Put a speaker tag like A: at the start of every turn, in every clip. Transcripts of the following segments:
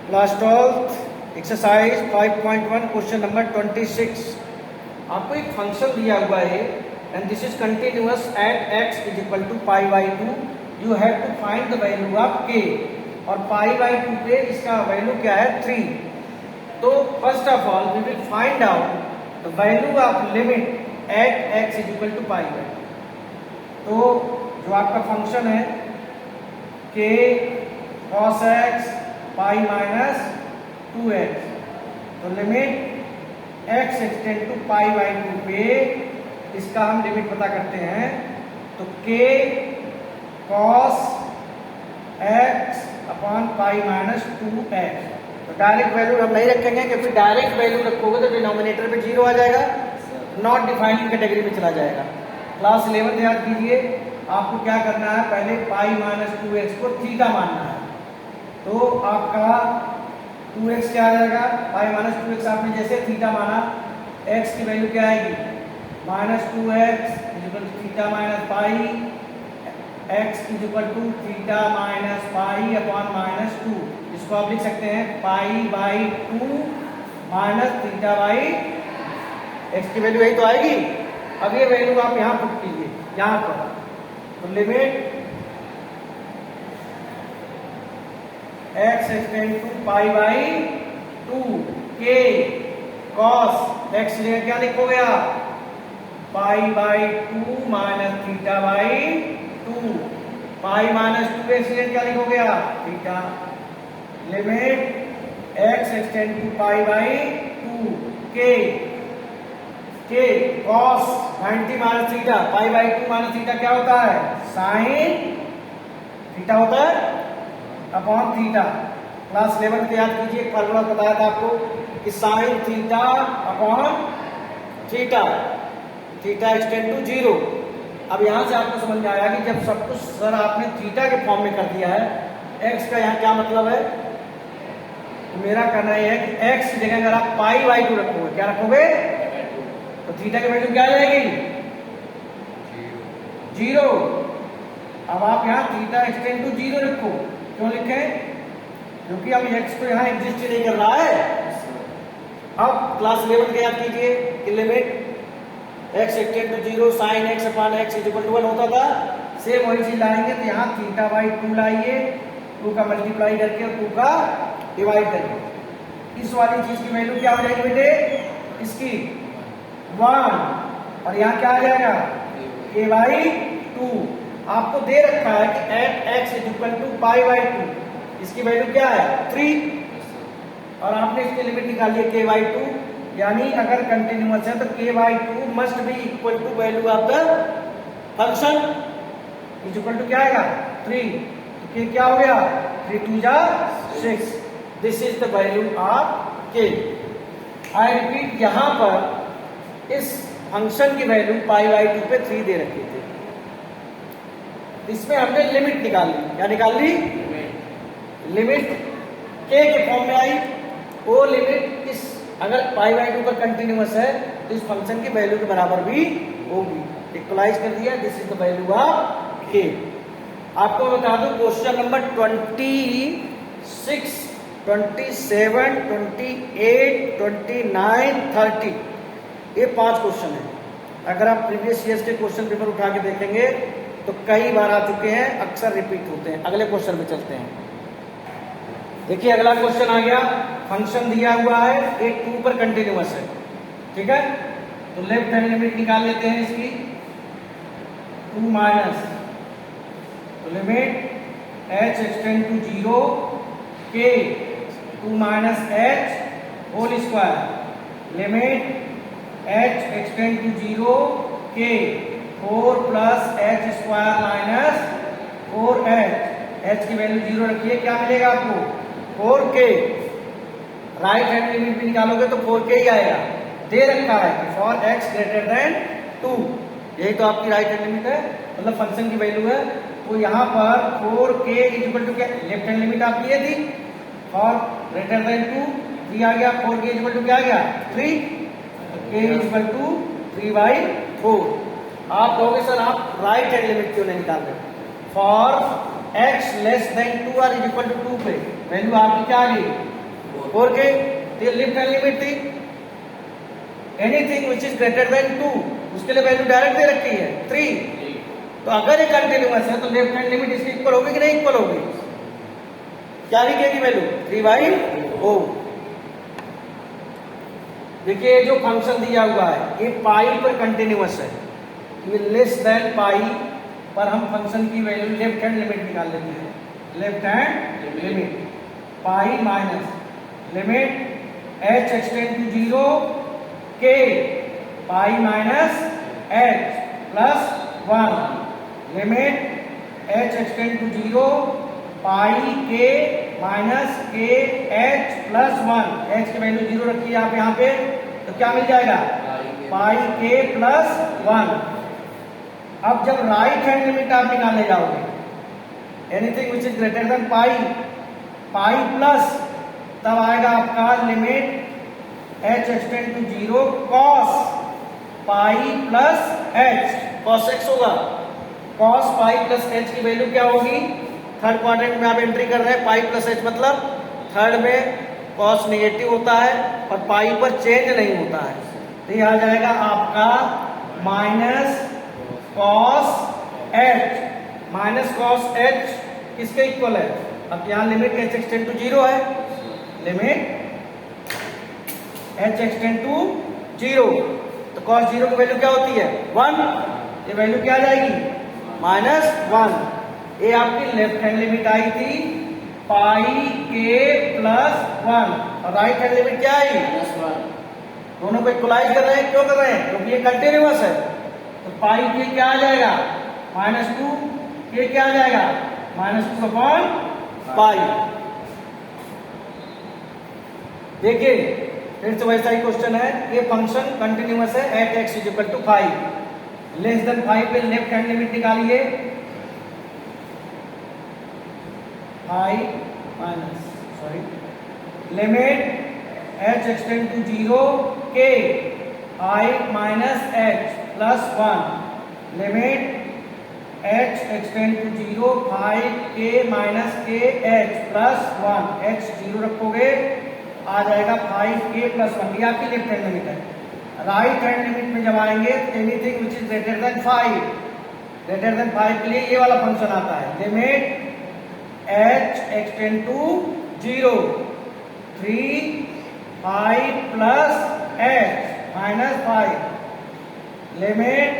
A: Class 12 exercise 5.1 question number 26। आपको एक function दिया हुआ है and this is continuous at x is equal to pi by 2। You have to find the value of k और पाई by 2 पे इसका value क्या है 3। तो first of all we will find out the value of limit at x is equal to pi by. तो जो आपका function है k cos x pi minus 2x, तो limit x extend to pi by 2 पे इसका हम limit पता करते हैं। तो k cos x upon pi minus 2x। तो डायरेक्ट वैल्यू हम नहीं रखेंगे क्योंकि डायरेक्ट वैल्यू रखोगे तो डिनोमिनेटर पे 0 आ जाएगा, नॉट डिफाइनिंग कैटेगरी में चला जाएगा। क्लास 11 याद कीजिए, आपको क्या करना है, पहले पाई माइनस 2x को थीटा मानना है। तो आपका 2x क्या आ जाएगा, पाई माइनस 2x आपने जैसे थीटा माना, x की वैल्यू क्या आएगी minus 2x is equal to theta minus pi, x is equal to theta minus pi upon minus 2। इसको आप लिख सकते हैं pi by 2 minus theta by x की वैल्यू यही तो आएगी। अब ये वैल्यू आप यहाँ पुट कीजिए यहाँ पर, तो limit x extend to pi by 2 k cos x ले क्या लिखोगे आप, pi by 2 minus theta by 2, pi minus 2x ले क्या लिखोगे आप theta. Limit x extend to pi by 2 k cos 90 minus theta, pi by 2 minus theta क्या होता है साइन थीटा होता है अपॉन थीटा। क्लास 11 को याद कीजिए, एक फार्मूला बताया था आपको कि sine theta upon theta, theta extend to 0। अब यहां से आपको समझ में आया कि जब सब कुछ सर आपने थीटा के फॉर्म में कर दिया है, x का यहाँ क्या मतलब है, तो मेरा कहना यह है कि x की जगह अगर आप पाई बाई 2 रखोगे, क्या रखोगे, तो थीटा की वैल्यू क्या आ जाएगी 0। अब आप यहाँ थीटा एक्सटेंड टू 0 रखो, क्यों लिखे, क्योंकि अब x तो यहाँ एग्जिस्ट ही नहीं कर रहा है। अब क्लास 11 के याद कीजिए कि limit x extend to 0 sine x upon x is equal to 1 होता था। सेम वही चीज लाएंगे, तो यहाँ थीटा बाई 2 लाइए, 2 का मल्टीप्लाई करके और 2 का डिवाइड करके इस वाली चीज की वैल्यू क्या हो जाएगी बेटे, इसकी 1, और यहाँ क्या आ जाएगा k बाई 2। आपको दे रखा है कि at x is equal to pi by 2, इसकी वैल्यू क्या है 3, और आपने इसकी लिमिट निकाली है k बाई 2, यानी अगर कंटिन्यूअस है तो k by 2 must be equal to value of the function is equal to क्या आएगा 3। तो k क्या हो गया 3 2 जा 6, this is the value of k। I repeat, यहां पर इस फंक्शन की वैल्यू पाई बाई 2 पे 3 दे रखी थी, इसमें हमने लिमिट निकाल ली। क्या निकाल ली, लिमिट k के फॉर्म में आई। वो लिमिट इस अगर पाई बाई 2 पर कंटिन्यूअस है तो इस फंक्शन की वैल्यू के बराबर भी होगी। इक्वलाइज कर दिया, this is the value of k। आपको बता दूं क्वेश्चन नंबर 26, 27, 28, 29, 30 ये 5 क्वेश्चन है। अगर आप प्रीवियस ईयर्स के क्वेश्चन पेपर उठा के देखेंगे तो कई बार आ चुके हैं, अक्सर रिपीट होते हैं। अगले क्वेश्चन पे चलते हैं। देखिए अगला क्वेश्चन आ गया, फंक्शन दिया हुआ है एक 2 पर कंटिन्यूअस है, ठीक है। तो लेफ्ट हैंड लिमिट निकाल लेते हैं इसकी 2 माइनस, तो limit h extend to 0 k 2 minus h whole square, limit h extend to 0 k 4 plus h square minus 4h, h की वैल्यू 0 रखिए, क्या मिलेगा आपको 4k। राइट हैंड लिमिट भी निकालोगे तो 4k ही आएगा। दे रखा है कि फॉर x ग्रेटर देन 2, यही तो आपकी राइट हैंड लिमिट है, मतलब फंक्शन की वैल्यू है। तो यहाँ पर 4k इज इक्वल टू क्या, लेफ्ट हैंड लिमिट आपकी ये थी फॉर ग्रेटर देन 2, 3 आ गया, 4k इज इक्वल टू क्या आ गया 3, k इज इक्वल टू 3/4। आप कहोगे सर आप राइट हैंड लिमिट क्यों नहीं निकाल रहे, फॉर x लेस देन 2 और इज इक्वल टू 2 पे वैल्यू आपकी क्या आ गई 4k, तो ये लेफ्ट हैंड लिमिट थी। Anything which is greater then 2, उसके लिए वैल्यू डायरेक्ट दे रखी है 3। तो अगर ये कंटिन्यूअस है तो लेफ्ट हैंड लिमिट इसकी इक्वल होगी कि नहीं इक्वल होगी? क्या लिखेगी वैल्यू? 3/4। देखिए जो फंक्शन दिया हुआ है ये पाई पर कंटिन्यूअस है, ये लेस देन पाई पर हम फंक्शन की वैल्यू लेफ्ट हैंड लिमिट निकाल लेते हैं। Left hand limit pi minus limit h extend to 0 k pi minus h plus 1 limit h extend to 0 pi k minus k h plus 1। h की value 0 रखी है आप यहाँ पे, तो क्या मिल जाएगा? Pi k plus 1। अब जब राइट हैंड लिमिट आप निकालने जाओगे, anything which is greater than pi plus, तब आएगा आपका limit h extend to 0 cos pi plus h, cos x होगा। cos पाई प्लस h की वैल्यू क्या होगी? थर्ड क्वाड्रेंट में आप एंट्री कर रहे हैं, पाई प्लस h मतलब थर्ड में cos नेगेटिव होता है और पाई पर चेंज नहीं होता है, तो ये आ जाएगा आपका minus cos h। Minus cos h किसके इक्वल है? अब यहाँ लिमिट h एक्सटेंड टू 0 है, लिमिट h एक्सटेंड टू 0, तो cos 0 की वैल्यू क्या होती है? 1। ये वैल्यू क्या आ जाएगी? -1। ये आपकी लेफ्ट हैंड लिमिट आई थी पाई k प्लस 1 और राइट हैंड लिमिट क्या आई? -1। दोनों को इक्वलाइज कर रहे हैं, क्यों कर रहे हैं? क्योंकि ये कंटिन्यूअस है, तो पाई k क्या आ जाएगा? -2, k क्या आ जाएगा? -2/पाई। देखिए फिर से वैसा ही क्वेश्चन है, ये फंक्शन कंटिन्यूअस है at x is equal to 5, less than 5 पे लेफ्ट हैंड लिमिट निकालिए। 5 limit h extend to 0 k i minus h plus 1 limit h extend to 0 5 k minus k h plus 1। h 0 रखोगे आ जाएगा 5k plus 1, ये आपकी left hand limit है। Right hand limit में जब आएंगे anything which is greater than 5 के लिए ये वाला फंक्शन आता है, limit h extend to 0 3 5 plus h minus 5 limit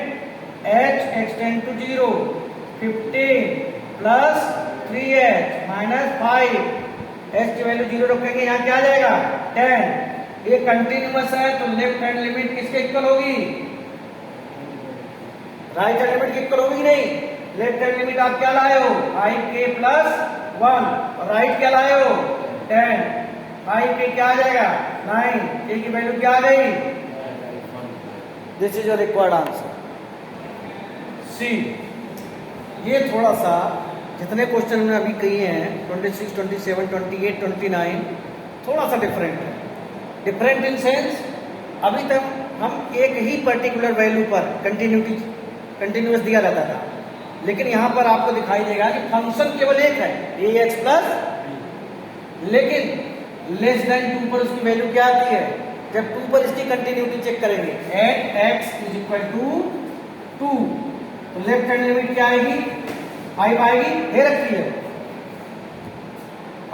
A: h extend to 0 15 plus 3h minus 5। h की वैल्यू 0 रखेंगे, यहाँ क्या आ जाएगा? 10। ये कंटिन्यूअस है तो लेफ्ट हैंड लिमिट किसके इक्वल होगी? राइट हैंड लिमिट की इक्वल होगी नहीं। लेफ्ट हैंड लिमिट आप क्या लाए हो? 5k प्लस 1 और राइट क्या लाए हो? 10। 5k क्या आ जाएगा? 9। k की वैल्यू क्या आ गई? This is your required answer. See, ये थोड़ा सा जितने क्वेश्चन हमने अभी किए हैं 26, 27, 28, 29 थोड़ा सा डिफरेंट है। डिफरेंट इन सेंस अभी तक हम एक ही पर्टिकुलर वैल्यू पर कंटिन्यूअस दिया रहता था, लेकिन यहाँ पर आपको दिखाई देगा कि फंक्शन केवल एक है ax प्लस, लेकिन लेस देन 2 पर उसकी वैल्यू क्या आती है? जब 2 पर इसकी कंटिन्यूटी चेक करेंगे at x is equal to 2, तो लेफ्ट हैंड लिमिट क्या आएगी? 5 आएगी, दे रखी है।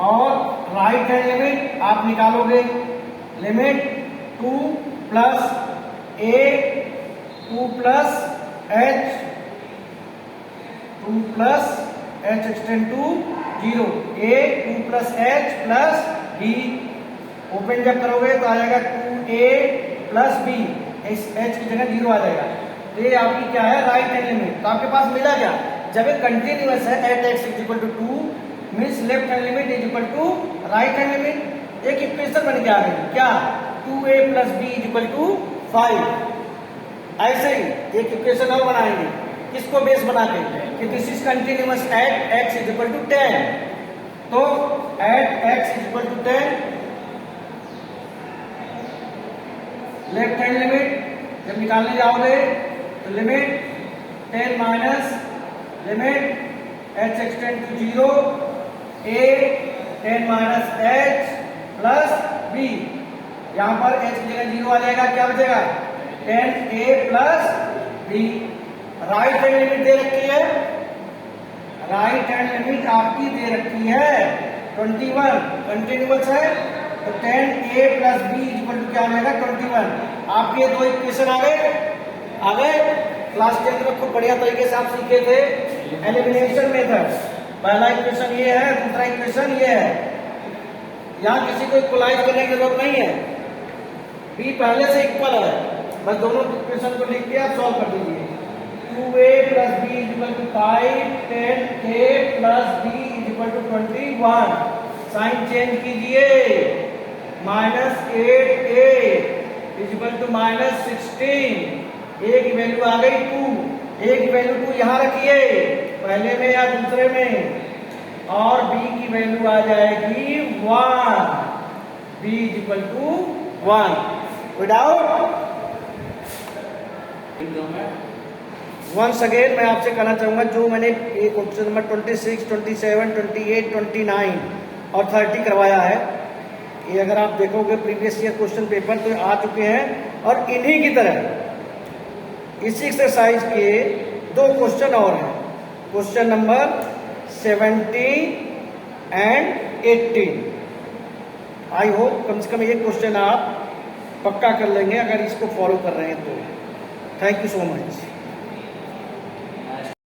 A: और राइट हैंड लिमिट आप निकालोगे, limit 2 plus a 2 plus h 2 plus h extend to 0 a 2 plus h plus b। Open जब करोगे तो आ जाएगा 2a प्लस b, इस h की जगह 0 आ जाएगा। तो ये आपकी क्या है? Right hand limit. तो आपके पास मिला क्या? जब ये कंटिन्यूअस है at x is equal to 2 means left hand limit is equal to right hand limit. एक इक्वेशन बन के आ गई क्या? 2a plus b is equal to 5। ऐसे ही एक इक्वेशन और बनाएंगे, किसको बेस बना के कि this is continuous at x is equal to 10। तो at x is equal to 10 left hand limit जब निकालने जाओगे तो limit 10 minus limit h extend to 0 a 10 minus h plus b, यहाँ पर h की जगह 0 आ जाएगा, क्या बचेगा 10a plus B. Right hand limit दे रखी है, राइट हैंड लिमिट आपकी दे रखी है 21, कंटिन्यूअस है, तो 10a plus b equal to क्या आएगा 21। आपके दो इक्वेशन आ गए। क्लास 10 में खूब बढ़िया तरीके से आप सीखे थे एलिमिनेशन मेथड। पहला इक्वेशन ये है, दूसरा इक्वेशन ये है। यहाँ किसी को इक्वलाइज करने की जरूरत नहीं है, बी पहले से इक्वल है, बस दोनों इक्वेशन को लिख के आप सॉल्व कर दीजिए। 2a plus b equal to 5, 10a plus b equal to 21। Sign change कीजिए, -8a इक्वल टू -16। a की वैल्यू आ गई 2, a की वैल्यू 2 यहाँ रखिए, पहले में या दूसरे में, और b की वैल्यू आ जाएगी 1, b equal to 1। Without once again मैं आपसे कहना चाहूंगा, जो मैंने ये क्वेश्चन नंबर 26, 27, 28, 29 और 30 करवाया है, ये अगर आप देखोगे प्रीवियस ईयर क्वेश्चन पेपर तो आ चुके हैं। और इन्हीं की तरह इसी एक्सरसाइज के दो क्वेश्चन और हैं, question number 17 and 18। I hope कम से कम ये क्वेश्चन आप पक्का कर लेंगे अगर इसको फॉलो कर रहे हैं तो। Thank you so much.